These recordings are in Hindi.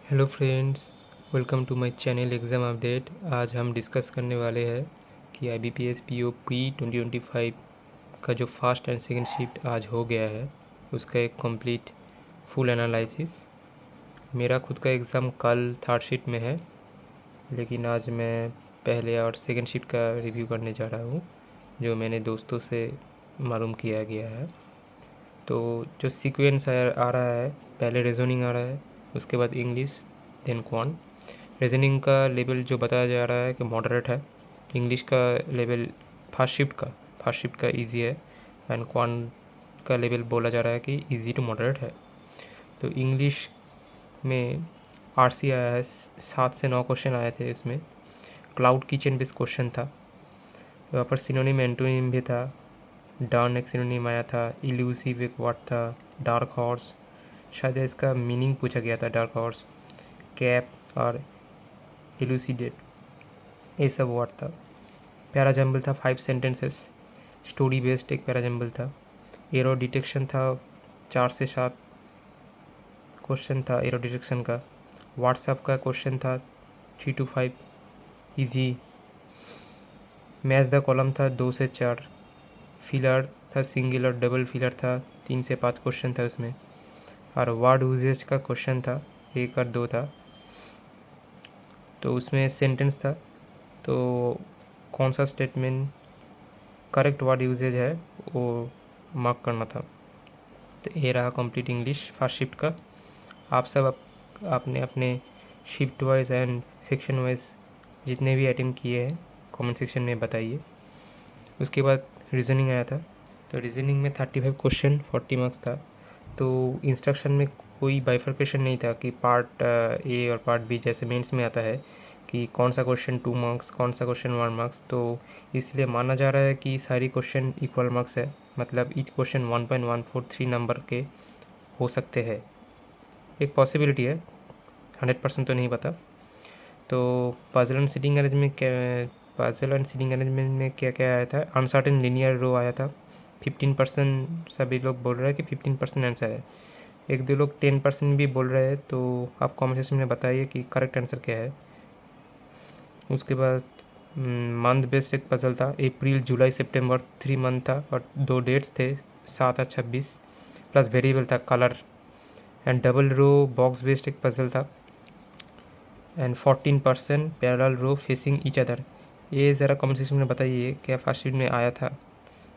Hello friends, welcome to my channel exam update. आज हम डिस्कस करने वाले हैं कि IBPS PO प्री 2025 का जो फर्स्ट एंड सेकंड शिफ्ट आज हो गया है उसका एक कंप्लीट फुल एनालिसिस। मेरा खुद का एग्ज़ाम कल थर्ड शिफ्ट में है, लेकिन आज मैं पहले और सेकंड शिफ्ट का रिव्यू करने जा रहा हूँ जो मैंने दोस्तों से मालूम किया गया है। तो जो सीक्वेंस आ रहा है, पहले रीजनिंग आ रहा है, उसके बाद इंग्लिश, देन क्वांट। रीजनिंग का लेवल जो बताया जा रहा है कि मॉडरेट है। इंग्लिश का लेवल फर्स्ट शिफ्ट का इजी है। एंड क्वांट का लेवल बोला जा रहा है कि इजी टू मॉडरेट है। तो इंग्लिश में RC आया है, 7 से 9 क्वेश्चन आए थे इसमें। क्लाउड किचन बेस्ड क्वेश्चन था। वहाँ पर सिनोनिम एंटोनिम भी था। डन एक सिनोनिम आया था। इल्यूसिव एक वर्ड था। डार्क हॉर्स, शायद इसका मीनिंग पूछा गया था। डार्क हॉर्स, कैप और इलूसिडेट, ये सब वर्ड था। पैराजम्बल था 5 सेंटेंसेस। स्टोरी बेस्ड एक पैराजम्बल था। एरो डिटेक्शन था, 4 से 7 क्वेश्चन था एरो डिटेक्शन का। व्हाट्सएप का क्वेश्चन था 3 to 5 easy. Match the column था 2 से 4। फिलर था, सिंगल और डबल फिलर था, 3 से 5 क्वेश्चन था उसमें। और वर्ड यूजेज का क्वेश्चन था 1 और 2 था। तो उसमें सेंटेंस था, तो कौन सा स्टेटमेंट करेक्ट वर्ड यूजेज है वो मार्क करना था। तो ये रहा कंप्लीट इंग्लिश फर्स्ट शिफ्ट का। आप सब अपने अपने shift wise and section wise जितने भी अटेम्प्ट किए हैं कमेंट सेक्शन में बताइए। उसके बाद रीजनिंग आया था। तो रीजनिंग में 35 क्वेश्चन 40 मार्क्स था। तो इंस्ट्रक्शन में कोई बाइफर्केशन नहीं था कि पार्ट ए और पार्ट बी जैसे मेंस में आता है कि कौन सा क्वेश्चन 2 मार्क्स, कौन सा क्वेश्चन 1 मार्क्स। तो इसलिए माना जा रहा है कि सारी क्वेश्चन इक्वल मार्क्स है, मतलब ईच क्वेश्चन 1.143 नंबर के हो सकते हैं। एक पॉसिबिलिटी है, 100% तो नहीं पता। तो पजल एंड सीटिंग अरेंजमेंट में क्या क्या आया था? अनसर्टेन लीनियर रो आया था। 15% सभी लोग बोल रहे हैं कि 15% आंसर है। 1-2 लोग 10% भी बोल रहे हैं। तो आप कमेंट सेक्शन में बताइए कि करेक्ट आंसर क्या है। उसके बाद मंथ बेस्ड एक पजल था। अप्रैल जुलाई सितंबर 3 मंथ था और 2 डेट्स थे, 7 और 26, प्लस वेरिएबल था colour. And double row box based एक पजल था। And 14% parallel row facing each other. ये ज़रा कमेंट सेक्शन में बताइए क्या फर्स्ट शीट में आया था।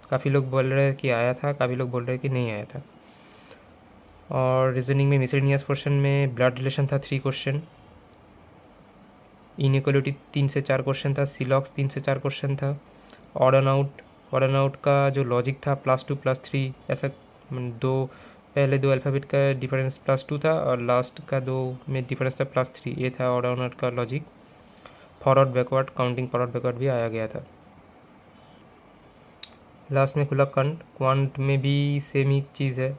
काफ़ी लोग बोल रहे हैं कि आया था, काफ़ी लोग बोल रहे हैं कि नहीं आया था। और रीजनिंग में मिसलेनियस पोर्शन में ब्लड रिलेशन था 3 क्वेश्चन। इनइक्वालिटी 3 से 4 क्वेश्चन था। सिलॉक्स 3 से 4 क्वेश्चन था। ऑड एंड आउट का जो लॉजिक था +2 +3 ऐसा, दो पहले 2 अल्फ़ाबेट का डिफरेंस +2 था और लास्ट का 2 में डिफरेंस था +3। ये था ऑड एंड आउट का logic. Forward backward counting forward backward भी आया गया था। लास्ट में खुला क्वांट में भी सेम ही चीज़ है।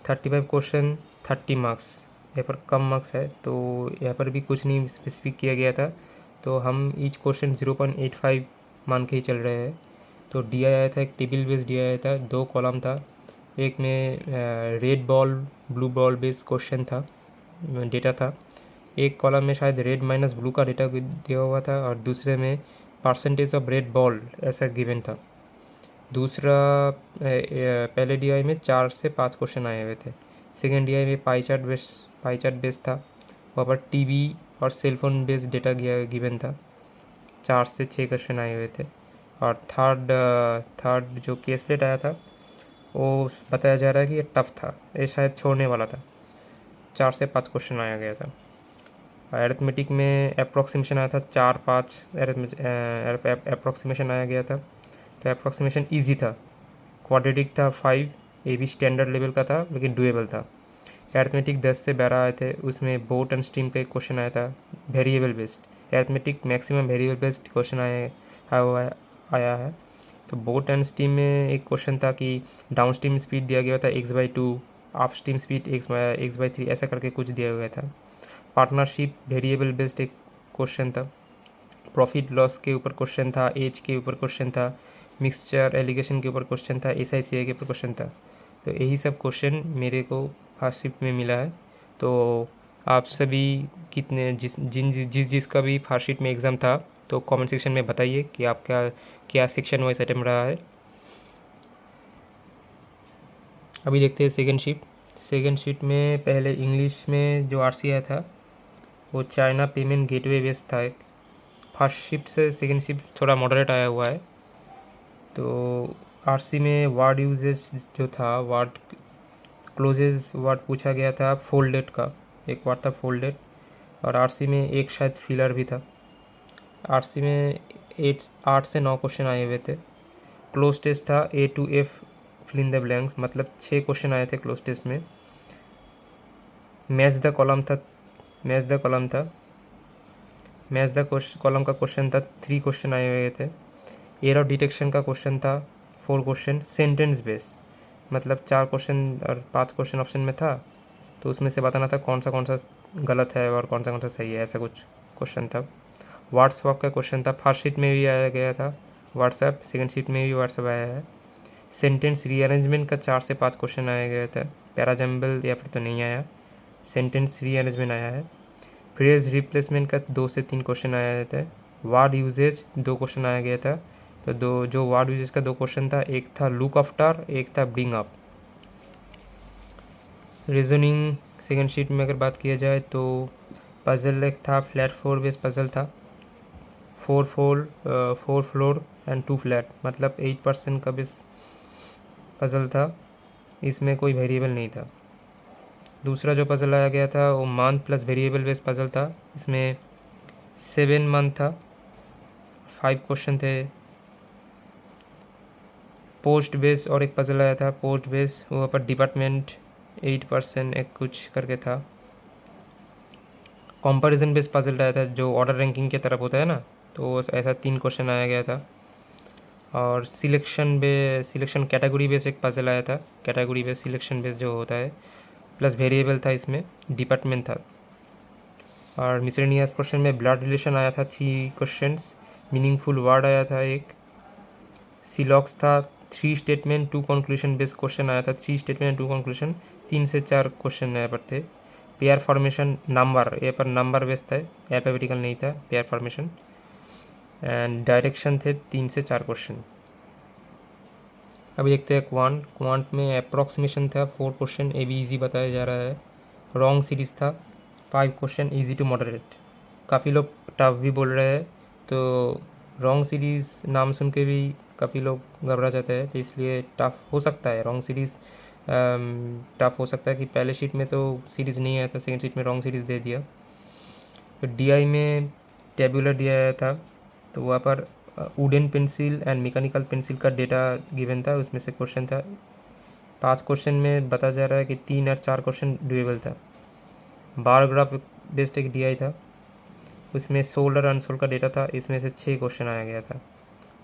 35 क्वेश्चन 30 मार्क्स, यहाँ पर कम मार्क्स है तो यहाँ पर भी कुछ नहीं स्पेसिफिक किया गया था। तो हम ईच क्वेश्चन 0.85 मान के ही चल रहे हैं। तो डी आई आया था, एक टेबल बेस्ड डी आई आया था, 2 कॉलम था। एक में red ball blue ball based question था, डेटा था। एक कॉलम में शायद रेड माइनस ब्लू का डेटा दिया हुआ था और दूसरे में परसेंटेज ऑफ रेड बॉल ऐसा गिवन था। दूसरा पहले DI में 4 से 5 क्वेश्चन आए हुए थे। सेकेंड DI में पाई चार्ट बेस्ड था। वहाँ पर टीवी और सेलफोन बेस्ड डेटा गिवन था। 4 से 6 क्वेश्चन आए हुए थे। और थर्ड जो केसलेट आया था वो बताया जा रहा है कि ये टफ था, ये शायद छोड़ने वाला था। 4 से 5 क्वेश्चन आया गया था। अरिथमेटिक में अप्रोक्सीमेशन आया था 4-5 अप्रोक्सीमेशन आया गया था। तो अप्रोक्सीमेशन ईजी था। क्वाड्रेटिक था 5, ये भी स्टैंडर्ड लेवल का था लेकिन डुएबल था। अरिथमेटिक 10 से 12 आए थे, उसमें बोट एंड स्ट्रीम का एक क्वेश्चन आया था variable based. Arithmetic maximum variable based question आया है। तो बोट एंड स्ट्रीम में एक क्वेश्चन था कि डाउन स्ट्रीम स्पीड दिया गया था x/2, up stream speed x/3 ऐसा करके कुछ दिया गया था। पार्टनरशिप वेरिएबल बेस्ड एक क्वेश्चन था। प्रॉफिट लॉस के ऊपर क्वेश्चन था, एज के ऊपर क्वेश्चन था, मिक्सचर एलिगेशन के ऊपर क्वेश्चन था, SICI के ऊपर क्वेश्चन था। तो यही सब क्वेश्चन मेरे को फर्स्ट शिफ्ट में मिला है। तो आप सभी कितने जिसका भी फर्स्ट शीट में एग्ज़ाम था तो कमेंट सेक्शन में बताइए कि आपका क्या सेक्शन वाइज अटेम्प्ट रहा है। अभी देखते हैं सेकेंड शीट में पहले इंग्लिश में जो आरसी आया था वो चाइना पेमेंट गेटवे बेस्ड था। एक फर्स्ट शिफ्ट से सेकेंड शिफ्ट थोड़ा मॉडरेट आया हुआ है। तो आरसी में वर्ड यूजेस जो था, वर्ड क्लोजेस वर्ड पूछा गया था फोल्डेड का, एक वर्ड था फोल्डेड, और आरसी में एक शायद फिलर भी था। आरसी में 8 से 9 क्वेश्चन आए हुए थे। क्लोज टेस्ट था A to F fill in the blanks, मतलब 6 क्वेश्चन आए थे क्लोज टेस्ट में। मैच द कॉलम का क्वेश्चन था 3 क्वेश्चन आए हुए थे। एरर डिटेक्शन का क्वेश्चन था 4 क्वेश्चन। सेंटेंस बेस्ड मतलब 4 क्वेश्चन और 5 क्वेश्चन ऑप्शन में था, तो उसमें से बताना था कौन सा गलत है और कौन सा सही है, ऐसा कुछ क्वेश्चन था। व्हाट्सएप का क्वेश्चन था, फर्स्ट शीट में भी आया गया था व्हाट्सएप, सेकंड शीट में भी व्हाट्सएप आया है। सेंटेंस रीअरेंजमेंट का 4 से 5 क्वेश्चन आया गया था। पैराजम्बल या फिर तो नहीं आया, सेंटेंस रीअरेंजमेंट आया है। फ्रेज रिप्लेसमेंट का 2 से 3 क्वेश्चन आया था। वर्ड यूजेज 2 क्वेश्चन आया गया था। तो जो वर्ड यूजेज का 2 क्वेश्चन था, एक था लुक आफ्टर, एक था bring up. Reasoning second sheet में अगर बात किया जाए तो पजल एक था, फ्लैट 4 बेस पजल था। 4 फ्लोर एंड 2 फ्लैट, मतलब 8% का बेस पजल था। इसमें कोई वेरिएबल नहीं था। दूसरा जो पजल आया गया था वो month plus variable base puzzle था। इसमें 7 मंथ था, 5 क्वेश्चन थे। पोस्ट बेस और एक पजल आया था पोस्ट बेस, वो पर डिपार्टमेंट 8% एक कुछ करके था। कंपैरिजन बेस पजल आया था जो ऑर्डर रैंकिंग की तरफ होता है ना, तो ऐसा 3 क्वेश्चन आया गया था। और सिलेक्शन कैटेगरी बेस एक पजल आया था, कैटेगरी बेस सिलेक्शन बेस जो होता है, प्लस वेरिएबल था, इसमें डिपार्टमेंट था। और मिसलेनियस क्वेश्चन में ब्लड रिलेशन आया था 3 क्वेश्चंस। मीनिंगफुल वर्ड आया था एक। सिलॉक्स था 3 स्टेटमेंट 2 कंक्लूजन बेस्ड क्वेश्चन आया था। 3 स्टेटमेंट 2 कंक्लूजन, 3 से 4 क्वेश्चन यहाँ पर थे। पेयर फॉर्मेशन नंबर, यहाँ पर नंबर बेस्ड था, एल्फाबेटिकल नहीं था पेयर फॉर्मेशन। एंड डायरेक्शन थे 3 से 4 क्वेश्चन। अभी देखते हैं क्वांट में अप्रॉक्सीमेशन था 4 क्वेश्चन, ए बी ईजी बताया जा रहा है। रॉन्ग सीरीज था 5 क्वेश्चन, ईजी टू मॉडरेट। काफ़ी लोग टफ भी बोल रहे हैं, तो रॉन्ग सीरीज़ नाम सुन के भी काफ़ी लोग घबरा जाते हैं, तो इसलिए टफ हो सकता है रॉन्ग सीरीज़। टफ हो सकता है कि पहले शीट में तो सीरीज़ नहीं आया था, सेकेंड शीट में रॉन्ग सीरीज़ दे दिया। तो डीआई में टेबुलर दिया आया था, तो वहाँ पर wooden pencil and mechanical pencil का डेटा गिवन था, उसमें से क्वेश्चन था। 5 क्वेश्चन में बता जा रहा है कि 3 और 4 क्वेश्चन ड्यूएबल था। बार ग्राफ बेस्ड एक डीआई था, उसमें सोल्ड और अनसोल्ड का डेटा था, इसमें से 6 क्वेश्चन आया गया था।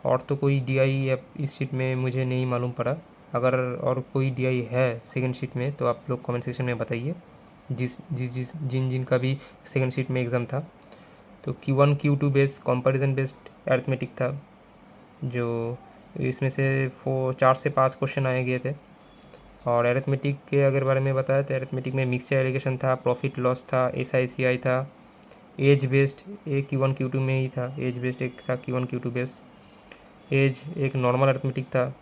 और तो कोई डीआई इस शीट में मुझे नहीं मालूम पड़ा। अगर और कोई डीआई है सेकंड शीट में तो आप लोग कमेंट सेक्शन में बताइए, जिन का भी सेकंड शीट में एग्ज़ाम था। तो Q1 Q2 based comparison based arithmetic था, जो इसमें से 4 से 5 क्वेश्चन आए गए थे। और अरिथमेटिक के अगर बारे में बताया तो अरिथमेटिक में मिक्सचर एलिगेशन था, प्रॉफिट लॉस था, SICI था। एज बेस्ड एक Q1 Q2 में ही था, एज बेस्ड एक था Q1 Q2 बेस्ड। एज एक नॉर्मल अरिथमेटिक था,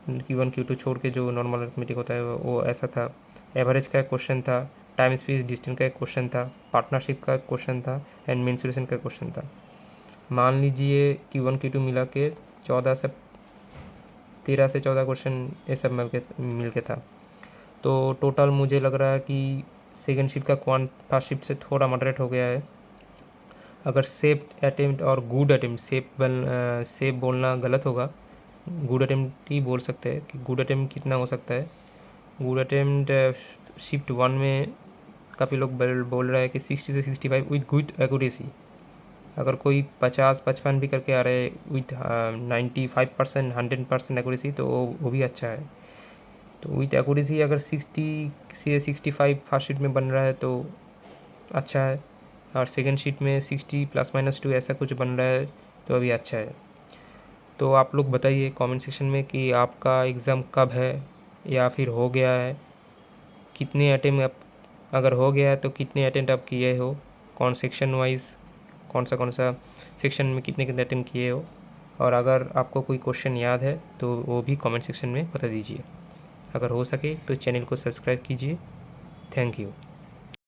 Q1 Q2 छोड़ के जो नॉर्मल अरिथमेटिक होता है वो ऐसा था। एवरेज का एक क्वेश्चन था, टाइम स्पेस डिस्टेंस का एक क्वेश्चन था, पार्टनरशिप का एक क्वेश्चन था, एंड मेंसुरेशन का क्वेश्चन था। मान लीजिए Q1 Q2 मिला के 13 से 14 क्वेश्चन ये सब मिल के था। तो टोटल मुझे लग रहा है कि सेकेंड शिफ्ट का फर्स्ट शिफ्ट से थोड़ा मॉडरेट हो गया है। अगर सेफ अटेम्प्ट और गुड अटेम्प्ट, सेफ बोलना गलत होगा, गुड अटेम्प्ट ही बोल सकते हैं कि गुड अटेम्प्ट कितना हो सकता है। गुड अटेम्प्ट शिफ्ट 1 में काफ़ी लोग बोल रहा है कि 60 से 65 विथ गुड एक्यूरेसी। अगर कोई 50-55 भी करके आ रहे हैं विथ 95% 100% एक्यूरेसी, तो वो भी अच्छा है। तो विथ एक्यूरेसी अगर 60 से 65 फर्स्ट शीट में बन रहा है तो अच्छा है, और सेकेंड शीट में 60 ±2 ऐसा कुछ बन रहा है तो अभी अच्छा है। तो आप लोग बताइए कमेंट सेक्शन में कि आपका एग्ज़ाम कब है या फिर हो गया है, कितने अटेम्प्ट अगर हो गया है तो कितने अटेम्प्ट आप किए हो, कौन सेक्शन वाइज कौन सा सेक्शन में कितने कितने अटेम्प्ट किए हो, और अगर आपको कोई क्वेश्चन याद है तो वो भी कमेंट सेक्शन में बता दीजिए। अगर हो सके तो चैनल को सब्सक्राइब कीजिए। Thank you.